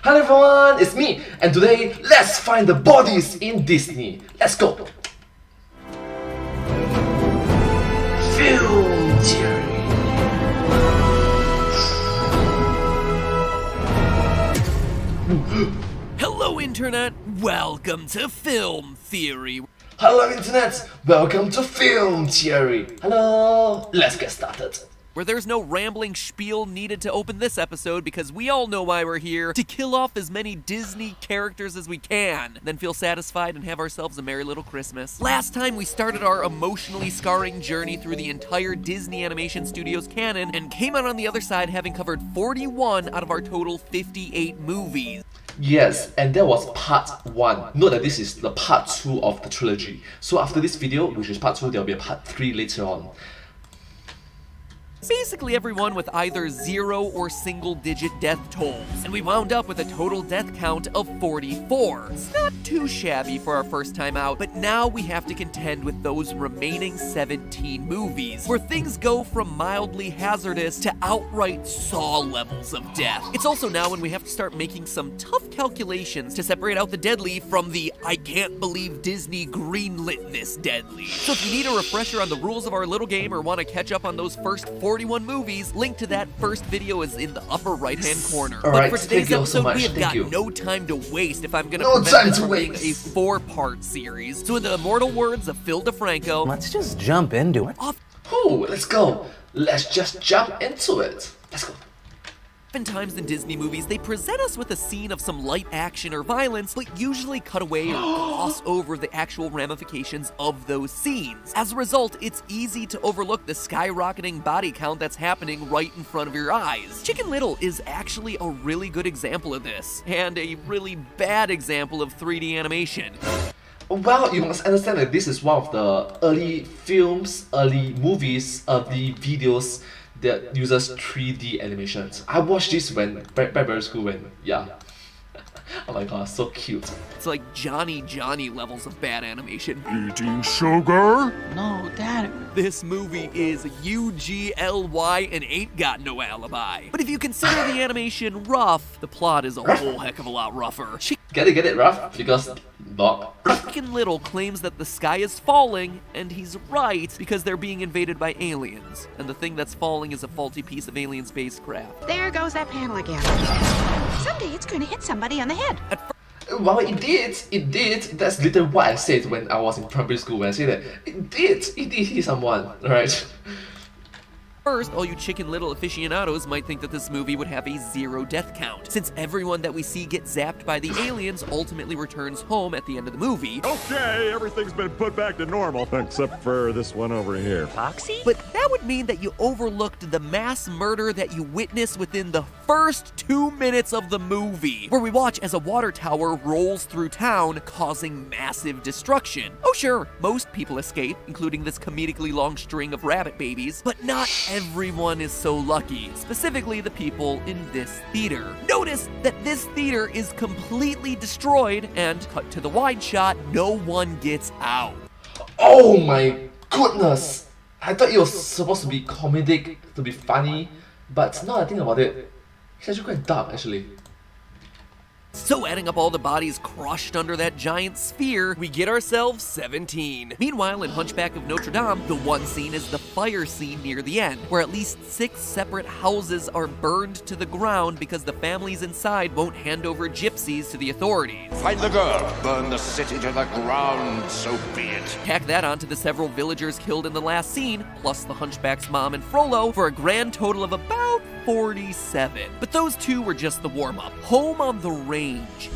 Hello everyone, it's me, and today let's find the bodies in Disney. Let's go. Film theory. Hello Internet, welcome to Film Theory. Hello Internet, welcome to Film Theory. Hello, let's get started. Where there's no rambling spiel needed to open this episode because we all know why we're here, to kill off as many Disney characters as we can, then feel satisfied and have ourselves a merry little Christmas. Last time we started our emotionally scarring journey through the entire Disney Animation Studios canon and came out on the other side having covered 41 out of our total 58 movies. Yes, and that was part 1. Note that this is the part 2 of the trilogy. So after this video, which is part 2, there will be a part 3 later on. Basically everyone with either 0 or single-digit death tolls, and we wound up with a total death count of 44. It's not too shabby for our first time out, but now we have to contend with those remaining 17 movies, where things go from mildly hazardous to outright Saw levels of death. It's also now when we have to start making some tough calculations to separate out the deadly from the I can't believe Disney greenlit this deadly. So if you need a refresher on the rules of our little game or want to catch up on those first 41 movies, link to that first video is in the upper right-hand corner. Alright, but for today's thank you episode, so much. we have got Thank you. no time to waste if I'm gonna No prevent time this to from being waste. a 4-part series. So in the immortal words of Phil DeFranco, Let's just jump into it. Ooh, let's go. Let's just jump into it. Let's go. oftentimes in Disney movies, they present us with a scene of some light action or violence, but usually cut away or gloss over the actual ramifications of those scenes. As a result, it's easy to overlook the skyrocketing body count that's happening right in front of your eyes. Chicken Little is actually a really good example of this, and a really bad example of 3D animation. Well, you must understand that this is one of the early films, early movies, early videos that uses 3D animations. I watched this when back primary school when, yeah. Oh my god, so cute. It's like Johnny levels of bad animation. Eating sugar? No, Dad. This movie is UGLY and ain't got no alibi. But if you consider the animation rough, the plot is a whole heck of a lot rougher. Get it, Ruff? Because dog. Chicken Little claims that the sky is falling, and he's right because they're being invaded by aliens. And the thing that's falling is a faulty piece of alien spacecraft. There goes that panel again. Someday it's going to hit somebody on the head. Well, it did. That's literally what I said when I was in primary school when I said that. It did hit someone, right? First, all you Chicken Little aficionados might think that this movie would have a 0 death count, since everyone that we see get zapped by the aliens ultimately returns home at the end of the movie. Okay, everything's been put back to normal, except for this one over here. Foxy? But that would mean that you overlooked the mass murder that you witness within the first 2 minutes of the movie, where we watch as a water tower rolls through town, causing massive destruction. Oh sure, most people escape, including this comedically long string of rabbit babies, but not everyone is so lucky, specifically the people in this theater. Notice that this theater is completely destroyed, and cut to the wide shot, no one gets out. Oh my goodness! I thought it was supposed to be comedic, to be funny, but now I think about it, it's actually quite dark actually. So adding up all the bodies crushed under that giant sphere, we get ourselves 17. Meanwhile, in Hunchback of Notre Dame, the one scene is the fire scene near the end, where at least 6 separate houses are burned to the ground because the families inside won't hand over gypsies to the authorities. Find the girl, burn the city to the ground, so be it. Tack that onto the several villagers killed in the last scene, plus the Hunchback's mom and Frollo, for a grand total of about 47. But those two were just the warm-up. Home on the Range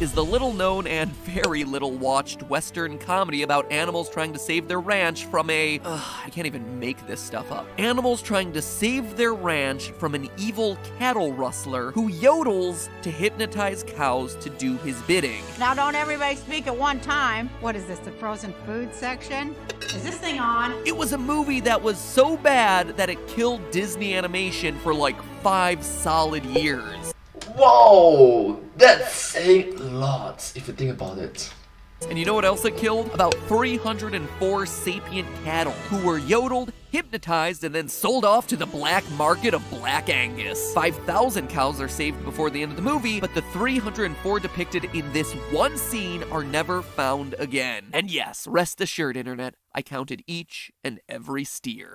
is the little-known and very little-watched Western comedy about animals trying to save their ranch from a... I can't even make this stuff up. Animals trying to save their ranch from an evil cattle rustler who yodels to hypnotize cows to do his bidding. Now don't everybody speak at one time. What is this, the frozen food section? Is this thing on? It was a movie that was so bad that it killed Disney animation for like 5 solid years. Whoa! That's saying a lot if you think about it. And you know what else it killed? About 304 sapient cattle who were yodeled, hypnotized, and then sold off to the black market of Black Angus. 5,000 cows are saved before the end of the movie, but the 304 depicted in this one scene are never found again. And yes, rest assured, internet, I counted each and every steer.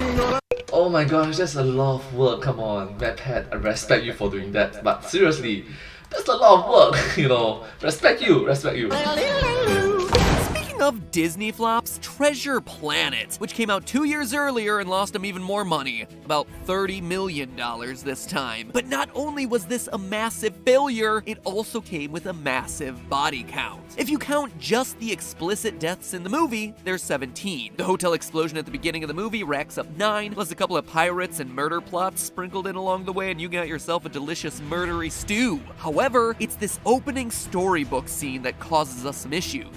Oh my gosh, that's a lot of work. Come on, MadPat, I respect you for doing that. But seriously, that's a lot of work, you know. Respect you, respect you. Speaking of Disney flops, Treasure Planet, which came out 2 years earlier and lost them even more money, about $30 million this time. But not only was this a massive failure, it also came with a massive body count. If you count just the explicit deaths in the movie, there's 17. The hotel explosion at the beginning of the movie racks up 9, plus a couple of pirates and murder plots sprinkled in along the way, and you got yourself a delicious murdery stew. However, it's this opening storybook scene that causes us some issues.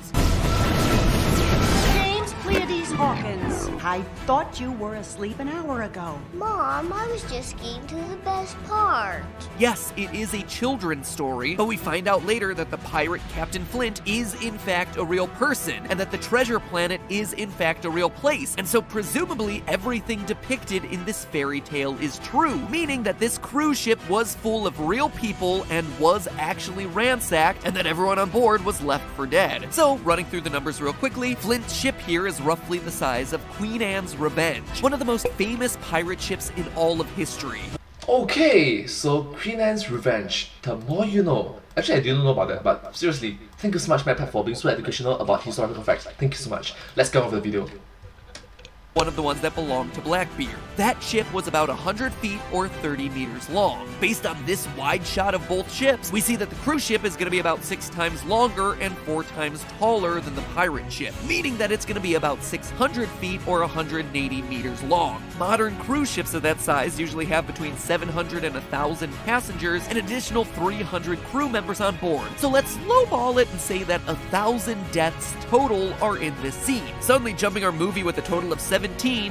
Pleiades Hawkins, I thought you were asleep an hour ago. Mom, I was just getting to the best part. Yes, it is a children's story, but we find out later that the pirate Captain Flint is in fact a real person, and that the treasure planet is in fact a real place, and so presumably everything depicted in this fairy tale is true, meaning that this cruise ship was full of real people and was actually ransacked, and that everyone on board was left for dead. So, running through the numbers real quickly, Flint's ship here is roughly the size of Queen Anne's Revenge, one of the most famous pirate ships in all of history. Okay, so Queen Anne's Revenge, the more you know. Actually, I didn't know about that, but seriously, thank you so much, MadPat, for being so educational about historical facts. Thank you so much. Let's get on with the video. One of the ones that belonged to Blackbeard. That ship was about 100 feet or 30 meters long. Based on this wide shot of both ships, we see that the cruise ship is going to be about 6 times longer and 4 times taller than the pirate ship, meaning that it's going to be about 600 feet or 180 meters long. Modern cruise ships of that size usually have between 700 and 1,000 passengers and additional 300 crew members on board. So let's lowball it and say that 1,000 deaths total are in this scene, suddenly jumping our movie with a total of 17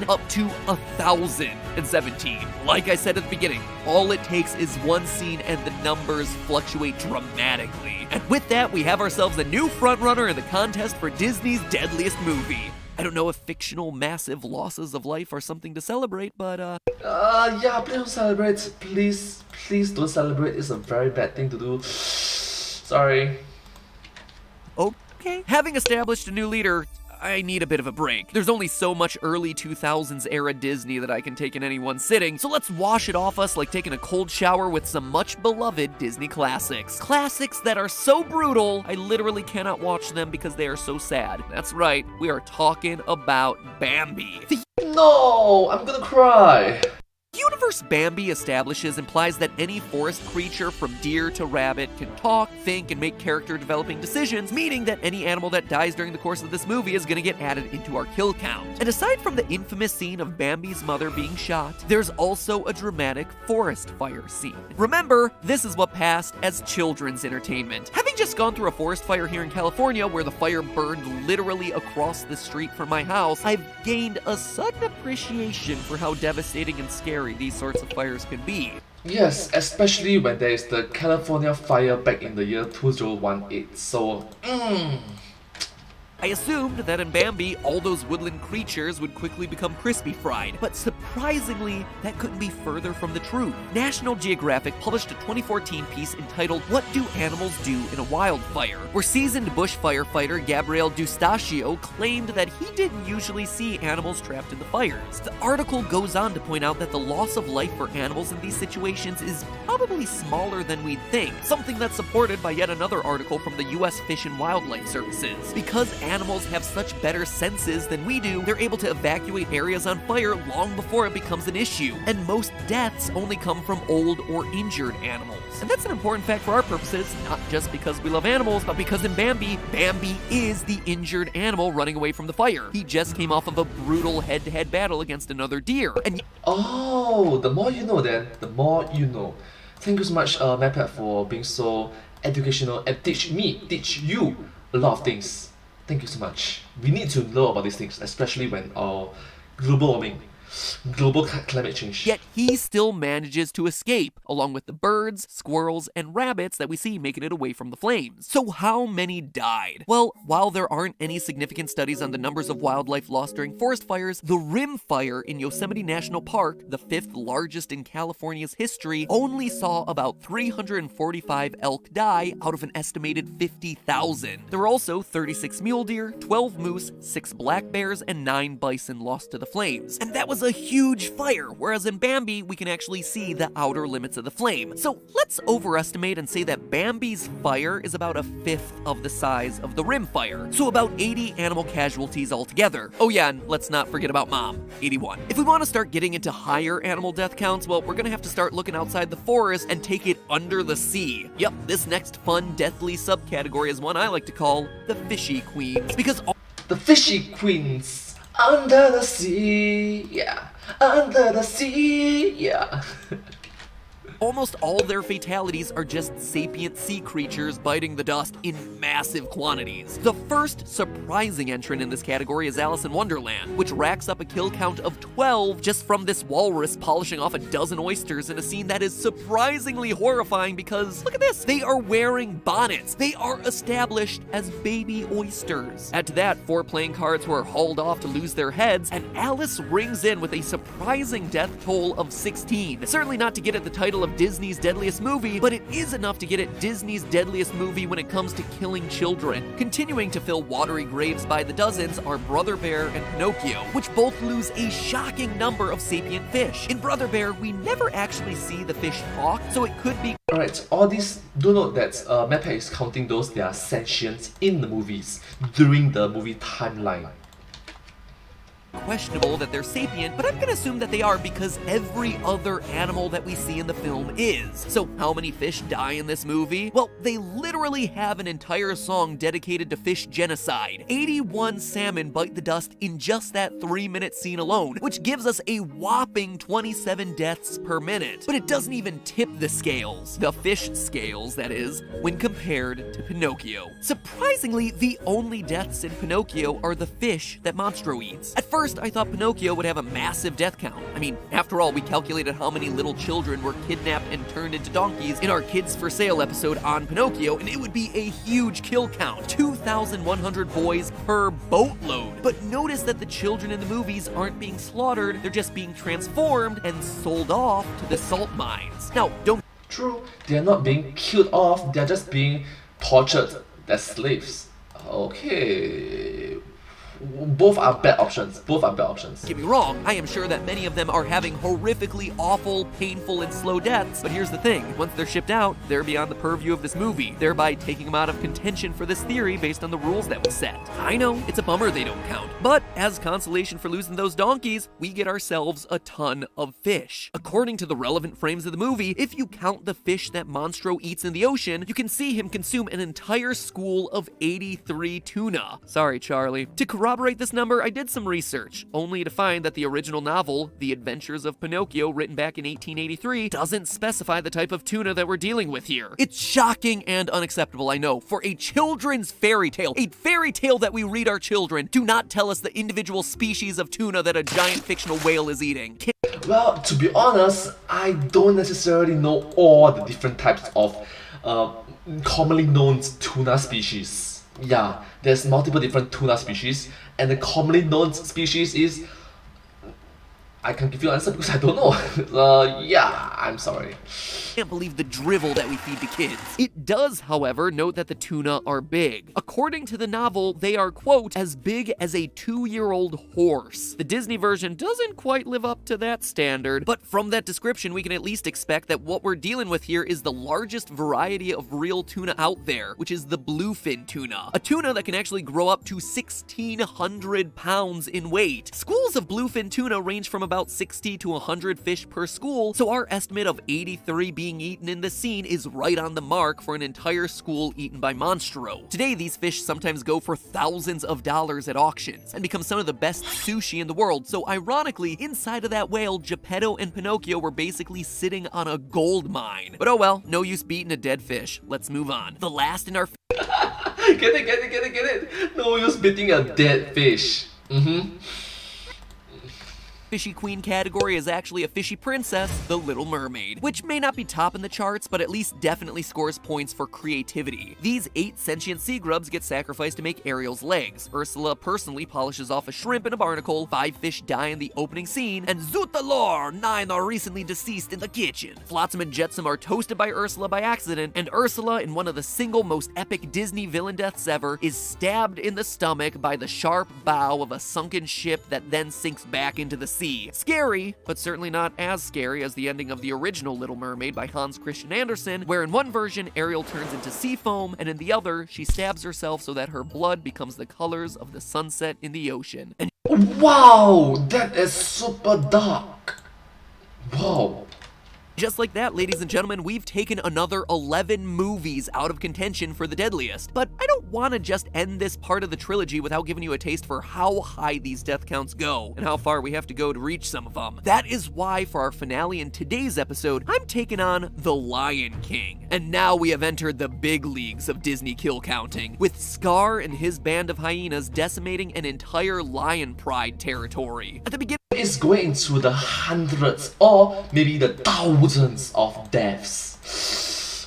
up to 1,017. Like I said at the beginning, all it takes is one scene and the numbers fluctuate dramatically. And with that, we have ourselves a new frontrunner in the contest for Disney's deadliest movie. I don't know if fictional massive losses of life are something to celebrate, but Yeah, please don't celebrate. Please don't celebrate. It's a very bad thing to do. Sorry. Okay. Having established a new leader, I need a bit of a break. There's only so much early 2000s era Disney that I can take in any one sitting, so let's wash it off us like taking a cold shower with some much beloved Disney classics. Classics that are so brutal, I literally cannot watch them because they are so sad. That's right, we are talking about Bambi. No, I'm gonna cry. The universe Bambi establishes implies that any forest creature from deer to rabbit can talk, think, and make character developing decisions, meaning that any animal that dies during the course of this movie is going to get added into our kill count. And aside from the infamous scene of Bambi's mother being shot, there's also a dramatic forest fire scene. Remember, this is what passed as children's entertainment. Having just gone through a forest fire here in California where the fire burned literally across the street from my house, I've gained a sudden appreciation for how devastating and scary these sorts of fires can be. Yes, especially when there is the California fire back in the year 2018, so I assumed that in Bambi, all those woodland creatures would quickly become crispy fried, but surprisingly, that couldn't be further from the truth. National Geographic published a 2014 piece entitled "What Do Animals Do in a Wildfire?", where seasoned bush firefighter Gabriel D'Eustachio claimed that he didn't usually see animals trapped in the fires. The article goes on to point out that the loss of life for animals in these situations is probably smaller than we'd think, something that's supported by yet another article from the U.S. Fish and Wildlife Services. Because animals have such better senses than we do, they're able to evacuate areas on fire long before it becomes an issue, and most deaths only come from old or injured animals. And that's an important fact for our purposes, not just because we love animals, but because in Bambi, Bambi is the injured animal running away from the fire. He just came off of a brutal head-to-head battle against another deer, and oh, the more you know then, the more you know. Thank you so much, MadPat, for being so educational and teach you a lot of things. Thank you so much. We need to know about these things, especially when global warming. global climate change. Yet he still manages to escape, along with the birds, squirrels, and rabbits that we see making it away from the flames. So how many died? Well, while there aren't any significant studies on the numbers of wildlife lost during forest fires, the Rim Fire in Yosemite National Park, the 5th largest in California's history, only saw about 345 elk die out of an estimated 50,000. There were also 36 mule deer, 12 moose, 6 black bears, and 9 bison lost to the flames. And that was a huge fire, whereas in Bambi, we can actually see the outer limits of the flame. So let's overestimate and say that Bambi's fire is about a 5th of the size of the Rim Fire, so about 80 animal casualties altogether. Oh yeah, and let's not forget about Mom, 81. If we want to start getting into higher animal death counts, well, we're gonna have to start looking outside the forest and take it under the sea. Yep, this next fun, deathly subcategory is one I like to call the fishy queens, because The fishy queens under the sea, yeah, under the sea, yeah. almost all their fatalities are just sapient sea creatures biting the dust in massive quantities. The first surprising entrant in this category is Alice in Wonderland, which racks up a kill count of 12 just from this walrus polishing off a dozen oysters in a scene that is surprisingly horrifying because, look at this, they are wearing bonnets. They are established as baby oysters. Add to that 4 playing cards who are hauled off to lose their heads, and Alice rings in with a surprising death toll of 16. Certainly not to get at the title of Disney's deadliest movie, but it is enough to get at Disney's deadliest movie when it comes to killing children. Continuing to fill watery graves by the dozens are Brother Bear and Pinocchio, which both lose a shocking number of sapient fish. In Brother Bear, we never actually see the fish talk, so it could be Alright, all these, do note that MadPack is counting those that are sentient in the movies during the movie timeline. questionable that they're sapient, but I'm gonna assume that they are because every other animal that we see in the film is. So how many fish die in this movie? Well, they literally have an entire song dedicated to fish genocide. 81 salmon bite the dust in just that 3-minute scene alone, which gives us a whopping 27 deaths per minute. But it doesn't even tip the scales, the fish scales that is, when compared to Pinocchio. Surprisingly, the only deaths in Pinocchio are the fish that Monstro eats. At first, I thought Pinocchio would have a massive death count. I mean, after all, we calculated how many little children were kidnapped and turned into donkeys in our Kids for Sale episode on Pinocchio, and it would be a huge kill count. 2,100 boys per boatload. But notice that the children in the movies aren't being slaughtered, they're just being transformed and sold off to the salt mines. Now, don't True, they are not being killed off, they are just being tortured as slaves. Okay. Both are bad options. Both are bad options. get me wrong, I am sure that many of them are having horrifically awful, painful, and slow deaths, but here's the thing, once they're shipped out, they're beyond the purview of this movie, thereby taking them out of contention for this theory based on the rules that we set. I know, it's a bummer they don't count, but as consolation for losing those donkeys, we get ourselves a ton of fish. According to the relevant frames of the movie, if you count the fish that Monstro eats in the ocean, you can see him consume an entire school of 83 tuna. Sorry, Charlie. To corroborate this number, I did some research, only to find that the original novel, The Adventures of Pinocchio, written back in 1883, doesn't specify the type of tuna that we're dealing with here. It's shocking and unacceptable, I know, for a children's fairy tale, a fairy tale that we read our children, do not tell us the individual species of tuna that a giant fictional whale is eating. Well, to be honest, I don't necessarily know all the different types of commonly known tuna species. Yeah, there's multiple different tuna species, and the commonly known species is... I can't give you an answer because I don't know. Yeah, I'm sorry. Can't believe the drivel that we feed to kids. It does, however, note that the tuna are big. According to the novel, they are, quote, as big as a 2-year-old horse. The Disney version doesn't quite live up to that standard, but from that description, we can at least expect that what we're dealing with here is the largest variety of real tuna out there, which is the bluefin tuna. A tuna that can actually grow up to 1,600 pounds in weight. Schools of bluefin tuna range from about 60 to 100 fish per school, so our estimate of 83 being eaten in this scene is right on the mark for an entire school eaten by Monstro. Today, these fish sometimes go for thousands of dollars at auctions and become some of the best sushi in the world, so ironically, inside of that whale, Geppetto and Pinocchio were basically sitting on a gold mine. But oh well, no use beating a dead fish. Let's move on. The last in our Get it. No use beating a dead fish. fishy queen category is actually a fishy princess, the Little Mermaid, which may not be top in the charts, but at least definitely scores points for creativity. These 8 sentient sea grubs get sacrificed to make Ariel's legs. Ursula personally polishes off a shrimp in a barnacle, 5 fish die in the opening scene, and zoot the lore, 9 are recently deceased in the kitchen. Flotsam and Jetsam are toasted by Ursula by accident, and Ursula, in one of the single most epic Disney villain deaths ever, is stabbed in the stomach by the sharp bow of a sunken ship that then sinks back into the sea. Scary, but certainly not as scary as the ending of the original Little Mermaid by Hans Christian Andersen, where in one version Ariel turns into sea foam, and in the other she stabs herself so that her blood becomes the colors of the sunset in the ocean. And wow, that is super dark. Wow. just like that, ladies and gentlemen, we've taken another 11 movies out of contention for the deadliest. But I don't want to just end this part of the trilogy without giving you a taste for how high these death counts go, and how far we have to go to reach some of them. That is why, for our finale in today's episode, I'm taking on The Lion King. And now we have entered the big leagues of Disney kill counting, with Scar and his band of hyenas decimating an entire lion pride territory. At the beginning, it's going into the hundreds or maybe the thousands of deaths.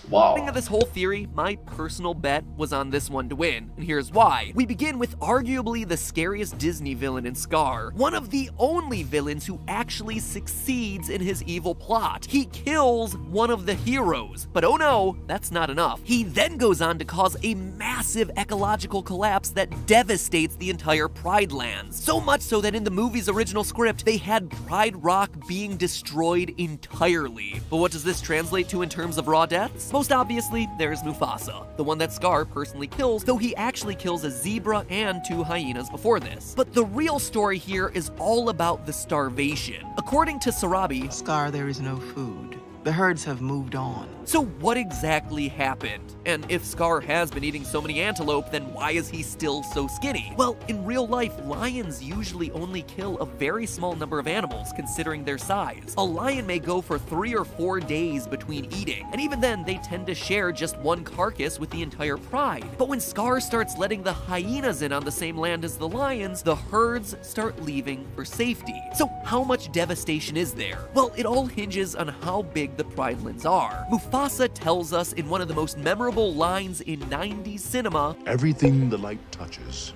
Wow. of this whole theory, my personal bet was on this one to win, and here's why. We begin with arguably the scariest Disney villain in Scar, one of the only villains who actually succeeds in his evil plot. He kills one of the heroes, but oh no, that's not enough. He then goes on to cause a massive ecological collapse that devastates the entire Pride Lands. So much so that in the movie's original script, they had Pride Rock being destroyed entirely. But what does this translate to in terms of raw deaths? Most obviously, there's Mufasa, the one that Scar personally kills, though he actually kills a zebra and 2 hyenas before this. But the real story here is all about the starvation. According to Sarabi, Scar, there is no food. The herds have moved on. So what exactly happened? And if Scar has been eating so many antelope, then why is he still so skinny? Well, in real life, lions usually only kill a very small number of animals considering their size. A lion may go for 3 or 4 days between eating, and even then they tend to share just one carcass with the entire pride. But when Scar starts letting the hyenas in on the same land as the lions, the herds start leaving for safety. So how much devastation is there? Well, it all hinges on how big the pride lands are. Mufasa tells us in one of the most memorable lines in 90s cinema, Everything the light touches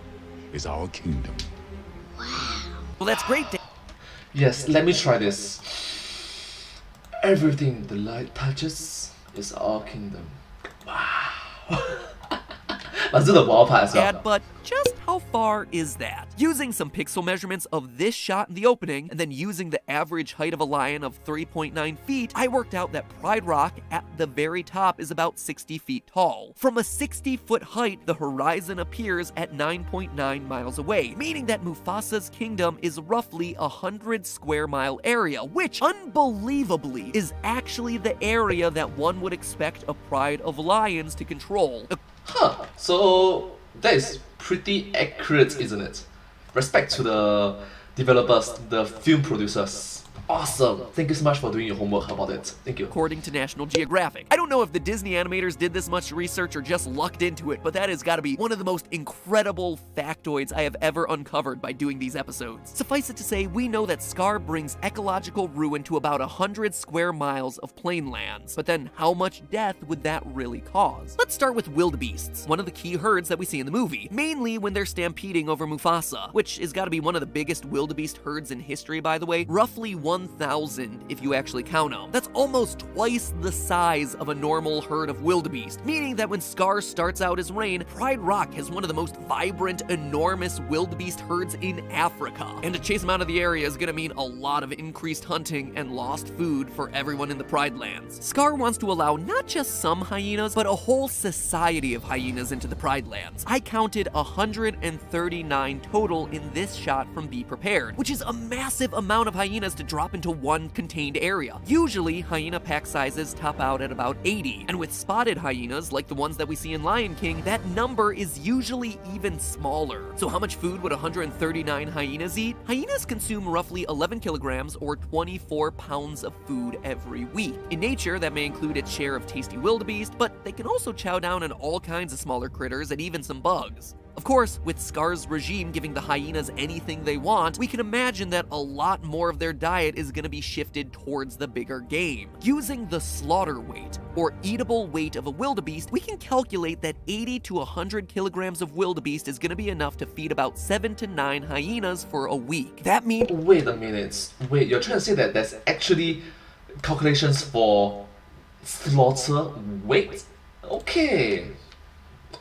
is our kingdom. well, that's great. Yes, let me try this. Everything the light touches is our kingdom. Wow. Let's do the wall part as well. But just how far is that? Using some pixel measurements of this shot in the opening, and then using the average height of a lion of 3.9 feet, I worked out that Pride Rock at the very top is about 60 feet tall. From a 60-foot height, the horizon appears at 9.9 miles away, meaning that Mufasa's kingdom is roughly a 100 square mile area, which, unbelievably, is actually the area that one would expect a pride of lions to control. Huh, so that is pretty accurate, isn't it? Respect to the developers, the film producers. Awesome. Thank you so much for doing your homework about it. Thank you. According to National Geographic. I don't know if the Disney animators did this much research or just lucked into it, but that has got to be one of the most incredible factoids I have ever uncovered by doing these episodes. Suffice it to say, we know that Scar brings ecological ruin to about 100 square miles of plain lands. But then how much death would that really cause? Let's start with wildebeests, one of the key herds that we see in the movie, mainly when they're stampeding over Mufasa, which has got to be one of the biggest wildebeest herds in history, by the way, roughly 1,000 if you actually count them. That's almost twice the size of a normal herd of wildebeest, meaning that when Scar starts out his reign, Pride Rock has one of the most vibrant, enormous wildebeest herds in Africa. And to chase them out of the area is gonna mean a lot of increased hunting and lost food for everyone in the Pride Lands. Scar wants to allow not just some hyenas, but a whole society of hyenas into the Pride Lands. I counted 139 total in this shot from Be Prepared, which is a massive amount of hyenas to drop into one contained area. Usually, hyena pack sizes top out at about 80, and with spotted hyenas, like the ones that we see in Lion King, that number is usually even smaller. So how much food would 139 hyenas eat? Hyenas consume roughly 11 kilograms or 24 pounds of food every week. In nature, that may include its share of tasty wildebeest, but they can also chow down on all kinds of smaller critters and even some bugs. Of course, with Scar's regime giving the hyenas anything they want, we can imagine that a lot more of their diet is going to be shifted towards the bigger game. Using the slaughter weight, or eatable weight of a wildebeest, we can calculate that 80 to 100 kilograms of wildebeest is going to be enough to feed about 7 to 9 hyenas for a week. That means... Wait a minute. Wait, you're trying to say that there's actually calculations for slaughter weight? Okay.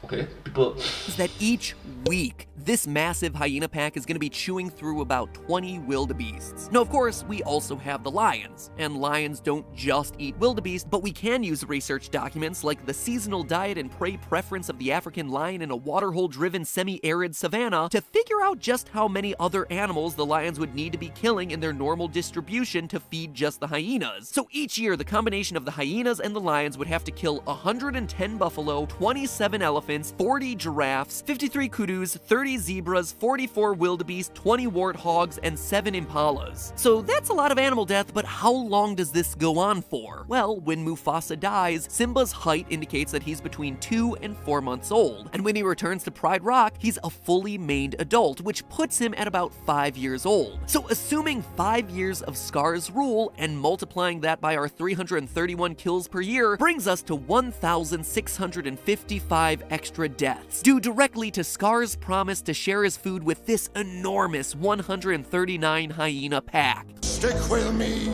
Okay, people... that each week, this massive hyena pack is going to be chewing through about 20 wildebeests. Now, of course, we also have the lions, and lions don't just eat wildebeest, but we can use research documents like the seasonal diet and prey preference of the African lion in a waterhole-driven semi-arid savanna to figure out just how many other animals the lions would need to be killing in their normal distribution to feed just the hyenas. So each year, the combination of the hyenas and the lions would have to kill 110 buffalo, 27 elephants, 40 giraffes, 53 kudus, 30 zebras, 44 wildebeest, 20 warthogs, and 7 impalas. So that's a lot of animal death, but how long does this go on for? Well, when Mufasa dies, Simba's height indicates that he's between 2 and 4 months old, and when he returns to Pride Rock, he's a fully maned adult, which puts him at about 5 years old. So assuming 5 years of Scar's rule and multiplying that by our 331 kills per year brings us to 1,655 extra deaths, due directly to Scar's promise to share his food with this enormous 139 hyena pack. Stick with me,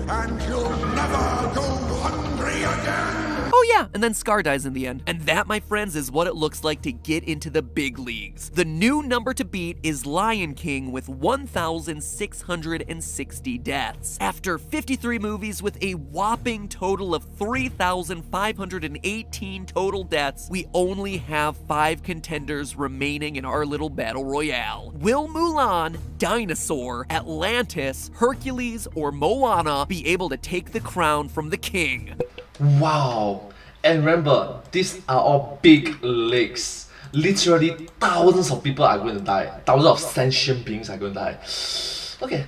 and you'll never go hungry again! Oh yeah, and then Scar dies in the end. And that, my friends, is what it looks like to get into the big leagues. The new number to beat is Lion King with 1,660 deaths. After 53 movies with a whopping total of 3,518 total deaths, we only have 5 contenders remaining in our little battle royale. Will Mulan, Dinosaur, Atlantis, Hercules, or Moana be able to take the crown from the king? Wow. And remember, these are all big leagues. Literally thousands of people are going to die. Thousands of sentient beings are going to die. Okay.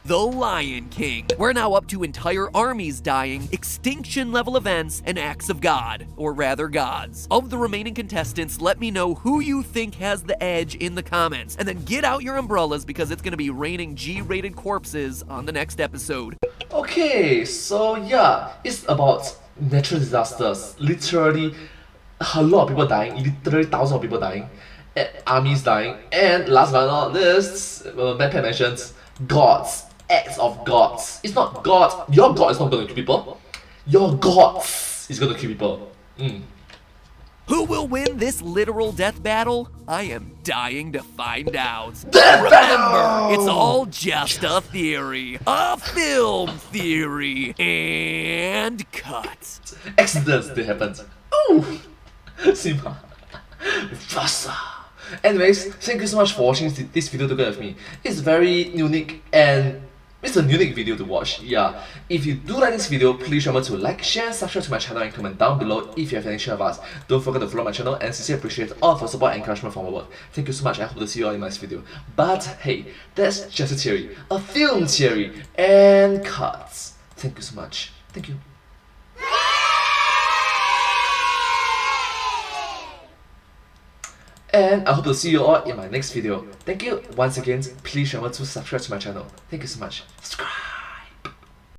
The Lion King. We're now up to entire armies dying, extinction-level events, and acts of God, or rather gods. Of the remaining contestants, let me know who you think has the edge in the comments, and then get out your umbrellas because it's gonna be raining G-rated corpses on the next episode. Okay, so yeah, it's about natural disasters. Literally, a lot of people dying, literally thousands of people dying, and armies dying, and last but not least, Mappa mentions gods. Acts of gods. It's not God. Your God is not going to kill people. Your gods is going to kill people. Who will win this literal death battle? I am dying to find out. Remember, it's all just a theory. A film theory. And cut. Accidents, they happen. Ooh! Simba. Mufasa. Anyways, thank you so much for watching this video together with me. It's very unique and it's a unique video to watch, yeah. If you do like this video, please remember to like, share, subscribe to my channel and comment down below if you have any share of us. Don't forget to follow my channel and sincerely appreciate all of your support and encouragement for my work. Thank you so much, I hope to see you all in my next video. But hey, that's just a theory, a film theory, and cuts. Thank you so much. Thank you. And I hope to see you all in my next video. Thank you once again. Please remember to subscribe to my channel. Thank you so much. Subscribe.